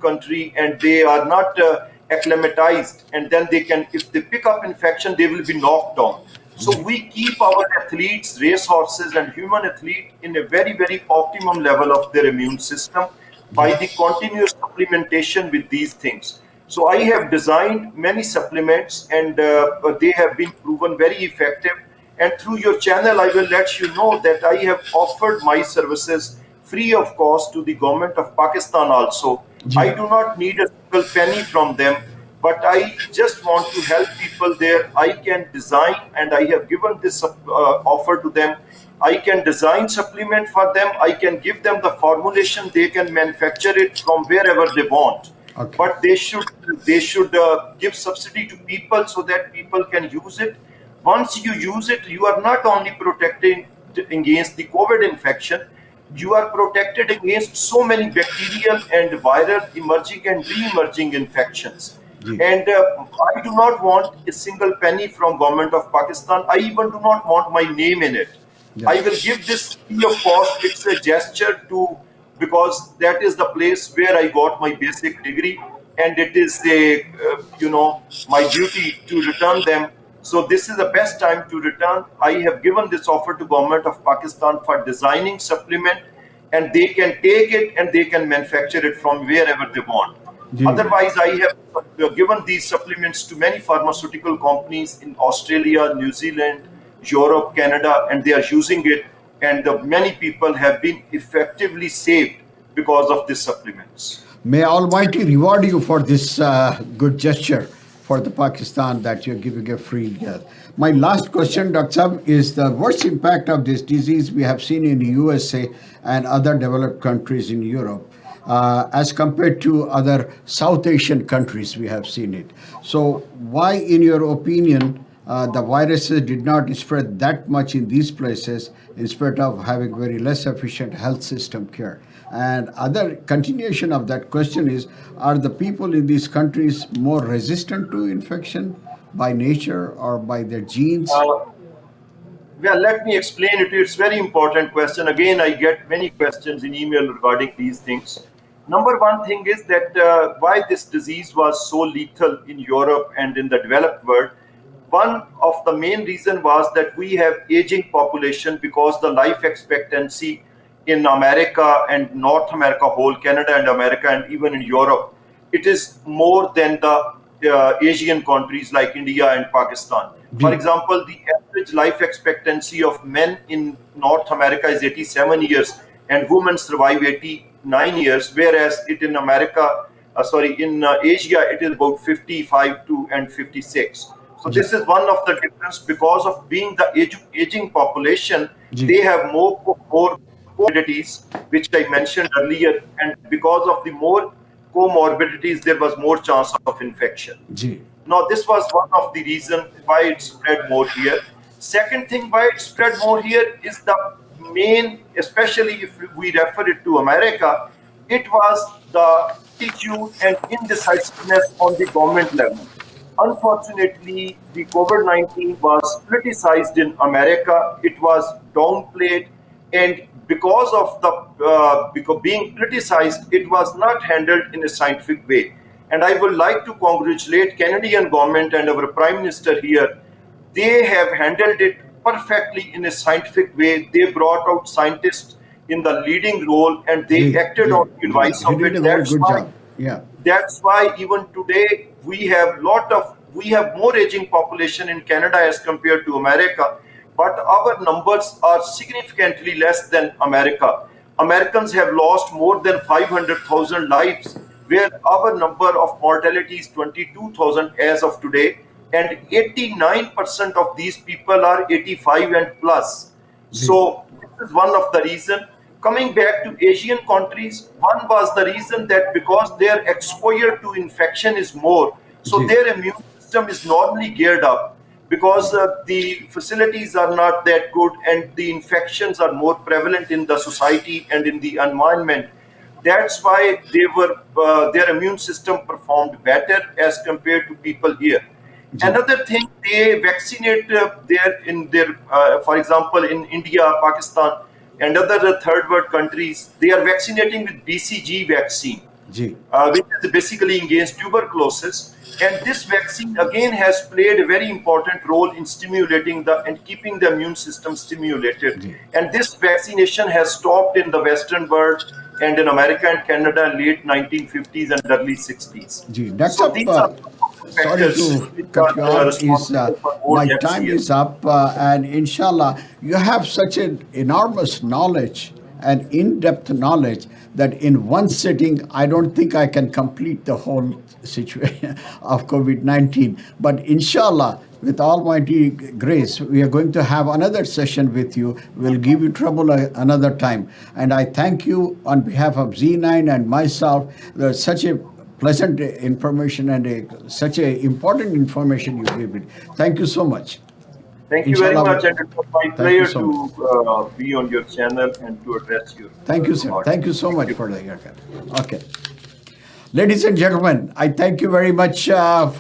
country and they are not acclimatized, and then they can, if they pick up infection, they will be knocked down. So we keep our athletes, racehorses and human athlete in a very, very optimum level of their immune system. by the continuous supplementation with these things. So I have designed many supplements, and they have been proven very effective. And through your channel, I will let you know that I have offered my services free of cost to the government of Pakistan also. I do not need a single penny from them, but I just want to help people there. I can design, and I have given this offer to them. I can design supplement for them. I can give them the formulation. They can manufacture it from wherever they want. Okay. But they should give subsidy to people so that people can use it. Once you use it, you are not only protecting against the COVID infection, you are protected against so many bacterial and viral emerging and re-emerging infections. And I do not want a single penny from government of Pakistan. I even do not want my name in it. I will give this free of cost. It's a gesture to, because that is the place where I got my basic degree, and it is a my duty to return them. So this is the best time to return. I have given this offer to government of Pakistan for designing supplement, and they can take it and they can manufacture it from wherever they want. Otherwise, I have given these supplements to many pharmaceutical companies in Australia, New Zealand, Europe, Canada, and they are using it. And many people have been effectively saved because of these supplements. May Almighty reward you for this good gesture for the Pakistan that you're giving a free. My last question, Dr. Sab, is the worst impact of this disease we have seen in the USA and other developed countries in Europe as compared to other South Asian countries we have seen it. So why, in your opinion, the viruses did not spread that much in these places in spite of having very less efficient health system care? And other continuation of that question is, are the people in these countries more resistant to infection by nature or by their genes? Well, let me explain it. It's a very important question. Again, I get many questions in email regarding these things. Number one thing is that why this disease was so lethal in Europe and in the developed world. One of the main reason was that we have aging population, because the life expectancy in America and North America whole, Canada and America, and even in Europe, it is more than the Asian countries like India and Pakistan. For example, the average life expectancy of men in North America is 87 years, and women survive 89 years, whereas it in Asia, it is about 55 to and 56. So this is one of the difference. Because of being the aging population, they have more comorbidities, which I mentioned earlier, and because of the more comorbidities, there was more chance of infection. Now, this was one of the reasons why it spread more here. Second thing why it spread more here is the main, especially if we refer it to America, it was the attitude and indecisiveness on the government level. Unfortunately, the COVID-19 was criticized in America. It was downplayed, and because of the being criticized, it was not handled in a scientific way. And I would like to congratulate Canadian government and our Prime Minister here. They have handled it perfectly in a scientific way. They brought out scientists in the leading role, and they acted on the advice of it. That's why even today we have more aging population in Canada as compared to America, but our numbers are significantly less than America. Americans have lost more than 500,000 lives, where our number of mortality is 22,000 as of today, and 89% of these people are 85 and plus. So this is one of the reasons. Coming back to Asian countries, one was the reason that because their exposure to infection is more, so their immune system is normally geared up, because the facilities are not that good and the infections are more prevalent in the society and in the environment. That's why their immune system performed better as compared to people here. Another thing, they vaccinate for example, in India, Pakistan, and other third world countries, they are vaccinating with BCG vaccine, which is basically against tuberculosis. And this vaccine again has played a very important role in stimulating and keeping the immune system stimulated. And this vaccination has stopped in the Western world, and in America and Canada, late 1950s and early 60s. That's So up. these are Sorry factors to which cut you are off. responsible for more My deaths time here. is up, and inshallah, you have such an enormous knowledge and in-depth knowledge that in one sitting, I don't think I can complete the whole situation of COVID-19. But inshallah, with Almighty grace, we are going to have another session with you. We'll give you trouble another time. And I thank you on behalf of Zee9 and myself. There's such a pleasant information and such a important information you gave it. Thank you so much. Thank you very Inshallah. much, and it was my Thank you pleasure so to be on your channel and to address your. Thank you, sir. audience. Thank you so much for the haircut. Okay. Ladies and gentlemen, I thank you very much for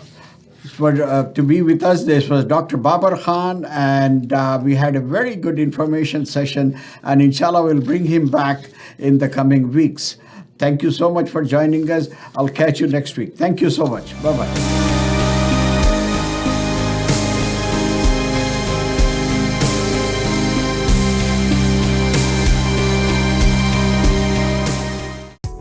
to be with us. This was Dr. Babar Khan, and we had a very good information session, and inshallah we'll bring him back in the coming weeks. Thank you so much for joining us. I'll catch you next week. Thank you so much. Bye-bye.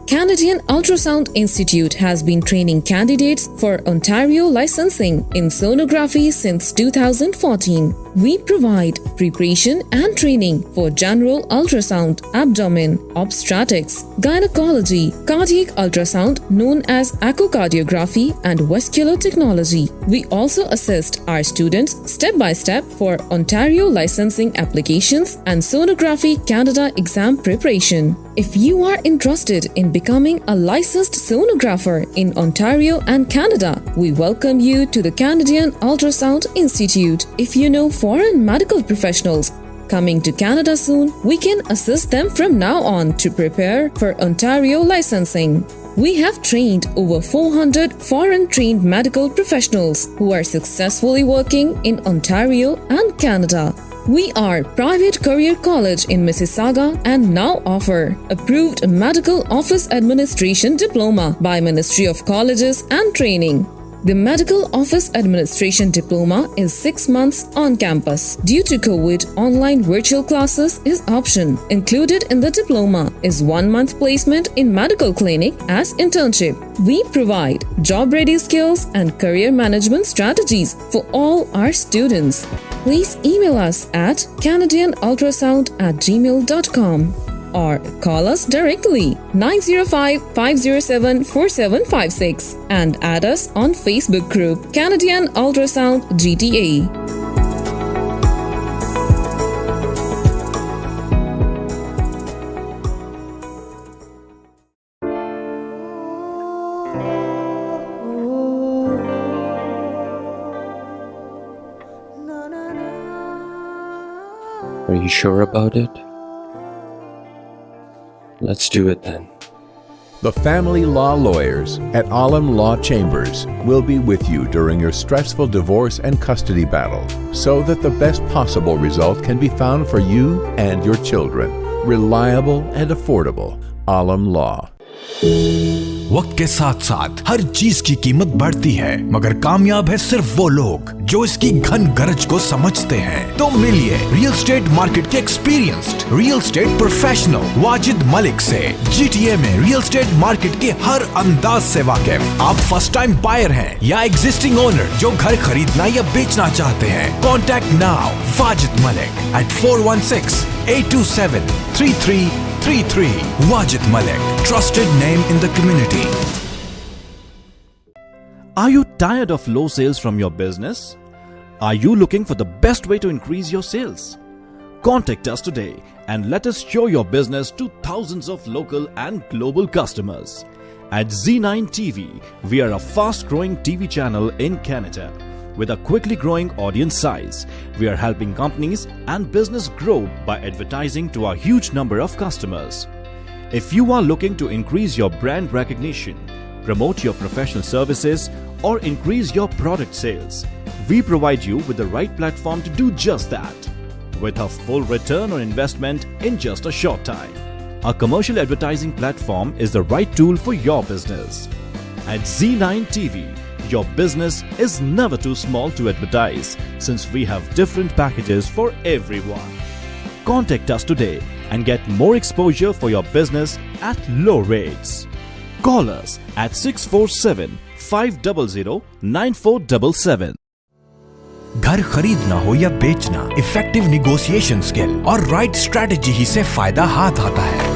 Canadian Ultrasound Institute has been training candidates for Ontario licensing in sonography since 2014. We provide preparation and training for general ultrasound, abdomen, obstetrics, gynecology, cardiac ultrasound known as echocardiography, and vascular technology. We also assist our students step by step for Ontario licensing applications and Sonography Canada exam preparation. If you are interested in becoming a licensed sonographer in Ontario and Canada, we welcome you to the Canadian Ultrasound Institute. If you know foreign medical professionals coming to Canada soon, we can assist them from now on to prepare for Ontario licensing. We have trained over 400 foreign-trained medical professionals who are successfully working in Ontario and Canada. We are private career college in Mississauga and now offer approved medical office administration diploma by Ministry of Colleges and Training. The Medical Office Administration Diploma is 6 months on campus. Due to COVID, online virtual classes is option. Included in the diploma is 1 month placement in medical clinic as internship. We provide job-ready skills and career management strategies for all our students. Please email us at canadianultrasound@gmail.com or call us directly 905-507-4756 and add us on Facebook group Canadian Ultrasound GTA. Are you sure about it? Let's do it then. The family law lawyers at Alam Law Chambers will be with you during your stressful divorce and custody battle so that the best possible result can be found for you and your children. Reliable and affordable. Alam Law. वक्त के साथ साथ हर चीज की कीमत बढ़ती है, मगर कामयाब है सिर्फ वो लोग जो इसकी घन गरज को समझते हैं। तो मिलिए रियल स्टेट मार्केट के experienced real estate professional Wajid Malik से। GTA में रियल स्टेट मार्केट के हर अंदाज से वाकिफ। आप फर्स्ट टाइम बायर हैं या एग्जिस्टिंग ओनर जो घर खरीदना या बेचना चाहते हैं, contact now Wajid Malik at 416-827-3333. Wajid Malik, trusted name in the community. Are you tired of low sales from your business? Are you looking for the best way to increase your sales? Contact us today and let us show your business to thousands of local and global customers. At Zee9 TV, we are a fast-growing TV channel in Canada. With a quickly growing audience size, we are helping companies and business grow by advertising to a huge number of customers. If you are looking to increase your brand recognition, promote your professional services, or increase your product sales, we provide you with the right platform to do just that, with a full return on investment in just a short time. A commercial advertising platform is the right tool for your business. At Zee9 TV, your business is never too small to advertise, since we have different packages for everyone. Contact us today and get more exposure for your business at low rates. Call us at 647-500-9477. घर खरीदना हो या बेचना, effective negotiation skill और right strategy ही से फायदा हाथ आता है।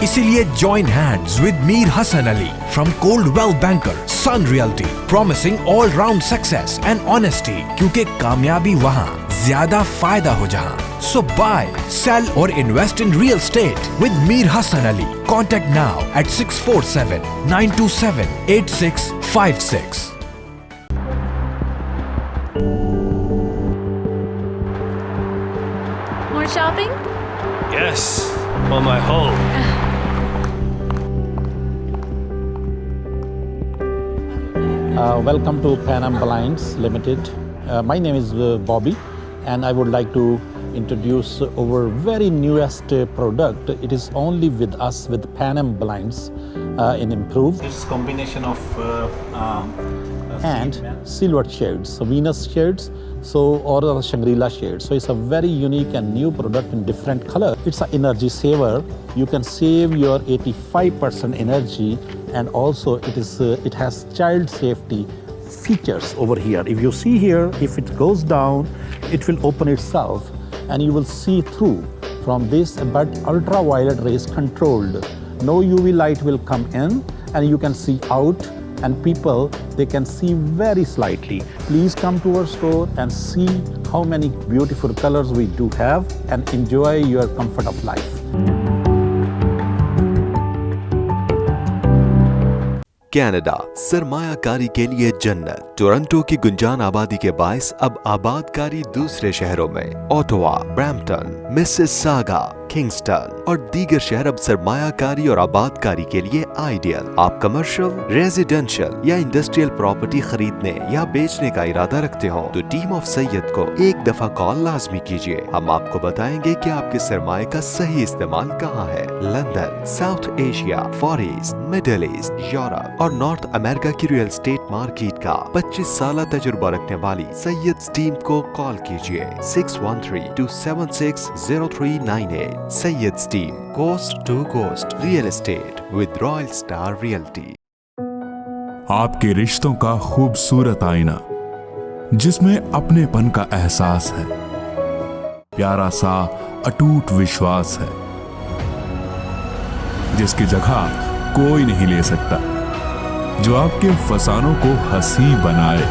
इसीलिए join hands with Mir Hasan Ali from Coldwell Banker Sun Realty, promising all round success and honesty, क्योंकि कामयाबी वहाँ ज्यादा फायदा हो जहाँ। So buy, sell or invest in real estate with Mir Hassan Ali. Contact now at 647-927-8656. More shopping? Yes, on my home. Welcome to Pan Am Blinds Limited. My name is Bobby, and I would like to introduce our very newest product. It is only with us with Pan Am Blinds in improved. It's combination of and silver shades, so Venus shades, or Shangri-La shades. So it's a very unique and new product in different color. It's an energy saver. You can save your 85% energy, and also it has child safety features over here. If you see here, if it goes down, it will open itself, and you will see through from this, but ultraviolet rays controlled. No UV light will come in, and you can see out, and people, they can see very slightly. Please come to our store and see how many beautiful colors we do have, and enjoy your comfort of life. Canada, सरमायाकारी के लिए जन्नत। Toronto की गुंजान आबादी के बायस अब आबादकारी दूसरे शहरों में, ओटावा, ब्रैम्पटन, मिसिसागा, किंगस्टन और दीगर शहर अब सरमायाकारी और आबादकारी के लिए आइडियल। आप कमर्शियल, रेजिडेंशियल या इंडस्ट्रियल प्रॉपर्टी खरीदने या बेचने का इरादा रखते हो तो टीम ऑफ सैयद को एक दफा कॉल लाजमी कीजिए। हम आपको बताएंगे कि आपके सरमाए का सही इस्तेमाल कहाँ है। London, south Asia, for east, middle east, Europe और नॉर्थ अमेरिका की रियल एस्टेट मार्केट का 25 साल तजुर्बा रखने वाली सैयद टीम को कॉल कीजिए 613-276-0398। Syed team, coast to coast real estate with royal star realty. आपके रिश्तों का खूबसूरत आईना जिसमें अपनेपन का एहसास है, प्यारा सा अटूट विश्वास है, जिसकी जगह कोई नहीं ले सकता, जो आपके फसानों को हंसी बनाए,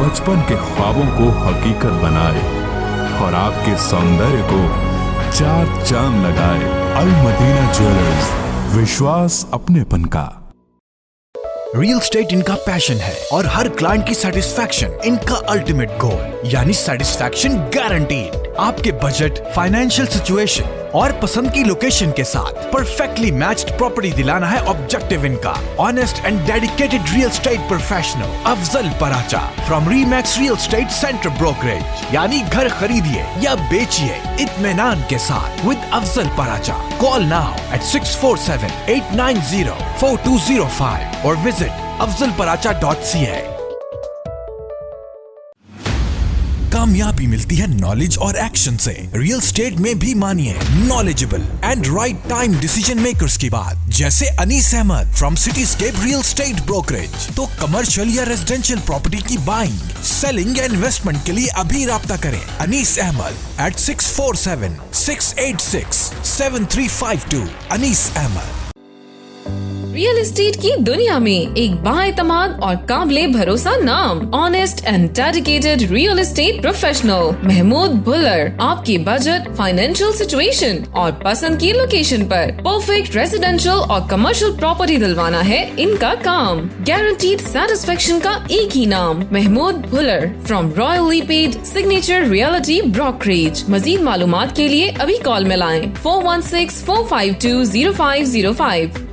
बचपन के ख्वाबों को हकीकत बनाए और आपके सौंदर्य को चार चांद लगाए। अल मदीना ज्वेलर्स, विश्वास अपनेपन का। रियल एस्टेट इनका पैशन है और हर क्लाइंट की सेटिस्फैक्शन इनका अल्टीमेट गोल, यानी सेटिस्फैक्शन गारंटीड। आपके बजट, फाइनेंशियल सिचुएशन और पसंद की लोकेशन के साथ परफेक्टली मैच्ड प्रॉपर्टी दिलाना है ऑब्जेक्टिव इनका। Honest and dedicated real estate professional Afzal Paracha from ReMax real estate centre brokerage, यानी घर खरीदिए या बेचिए इत्मीनान के साथ with Afzal Paracha. Call now at 647-890-4205 और विजिट afzalparacha.ca। कामयाबी मिलती है नॉलेज और एक्शन से। रियल एस्टेट में भी मानिए knowledgeable and right time decision makers की बात, जैसे Anees Ahmad from Cityscape real estate brokerage. तो कमर्शियल या रेजिडेंशियल प्रॉपर्टी की बाइंग, सेलिंग या इन्वेस्टमेंट के लिए अभी राब्ता करें अनीस अहमद at 647-686-7352। अनीस अहमद। रियल एस्टेट की दुनिया में एक बाएतमाद और काबिले भरोसा नाम, honest and dedicated real estate professional Mahmood Bhullar आपकी बजट, फाइनेंशियल सिचुएशन और पसंद की लोकेशन पर परफेक्ट रेजिडेंशियल और कमर्शियल प्रॉपर्टी दिलवाना है इनका काम। गारंटीड सेटिस्फेक्शन का एक ही नाम, महमूद भुल्लर फ्रॉम रॉयली पेड सिग्नेचर रियलिटी ब्रोकरेज। मजीद मालूमात के लिए अभी कॉल मिलाएं 416-452-0505।